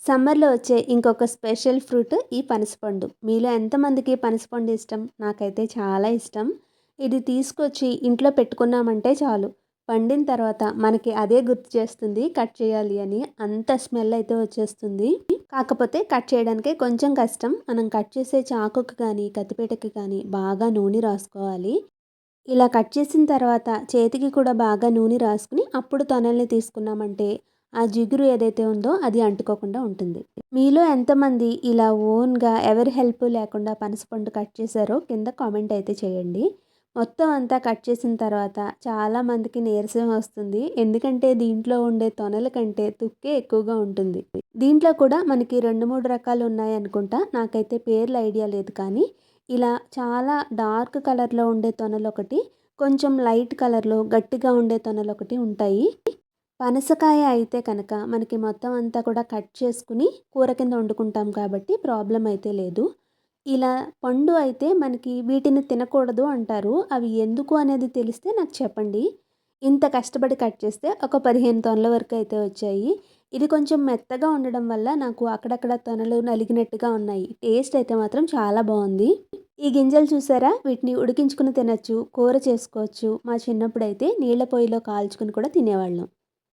సమ్మర్‌లో వచ్చే ఇంకొక స్పెషల్ ఫ్రూట్ ఈ పనసపండు. మీలో ఎంతమందికి పనసపండు ఇష్టం? నాకైతే చాలా ఇష్టం. ఇది తీసుకొచ్చి ఇంట్లో పెట్టుకున్నామంటే చాలు. పండిన తర్వాత మనకి అదే గుర్తు చేస్తుంది కట్ చేయాలి అని. అంత స్మెల్ అయితే వచ్చేస్తుంది. కాకపోతే కట్ చేయడానికే కొంచెం కష్టం. మనం కట్ చేసే చాకుకి కానీ, కత్తిపీటకి కానీ బాగా నూనె రాసుకోవాలి. ఇలా కట్ చేసిన తర్వాత చేతికి కూడా బాగా నూనె రాసుకుని అప్పుడు తొనల్ని తీసుకున్నామంటే ఆ జిగురు ఏదైతే ఉందో అది అంటుకోకుండా ఉంటుంది. మీలో ఎంతమంది ఇలా ఓన్‌గా ఎవరి హెల్ప్ లేకుండా పనసపండు కట్ చేశారో కింద కామెంట్ అయితే చేయండి. మొత్తం అంతా కట్ చేసిన తర్వాత చాలామందికి నీరసం వస్తుంది. ఎందుకంటే దీంట్లో ఉండే తొనల కంటే తుక్కే ఎక్కువగా ఉంటుంది. దీంట్లో కూడా మనకి 2, 3 రకాలు ఉన్నాయనుకుంటా. నాకైతే పేర్లు ఐడియా లేదు కానీ ఇలా చాలా డార్క్ కలర్‌లో ఉండే తొనలొకటి, కొంచెం లైట్ కలర్‌లో గట్టిగా ఉండే తొనలొకటి ఉంటాయి. పనసకాయ అయితే కనుక మనకి మొత్తం అంతా కూడా కట్ చేసుకుని కూర కింద వండుకుంటాం కాబట్టి ప్రాబ్లమ్ అయితే లేదు. ఇలా పండు అయితే మనకి వీటిని తినకూడదు అంటారు. అవి ఎందుకు అనేది తెలిస్తే నాకు చెప్పండి. ఇంత కష్టపడి కట్ చేస్తే ఒక 15 తొనల వరకు అయితే వచ్చాయి. ఇది కొంచెం మెత్తగా ఉండడం వల్ల నాకు అక్కడక్కడ తొనలు నలిగినట్టుగా ఉన్నాయి. టేస్ట్ అయితే మాత్రం చాలా బావుంది. ఈ గింజలు చూసారా? వీటిని ఉడికించుకుని తినొచ్చు, కూర చేసుకోవచ్చు. మా చిన్నప్పుడైతే నీళ్ల పొయ్యిలో కాల్చుకుని కూడా తినేవాళ్ళం.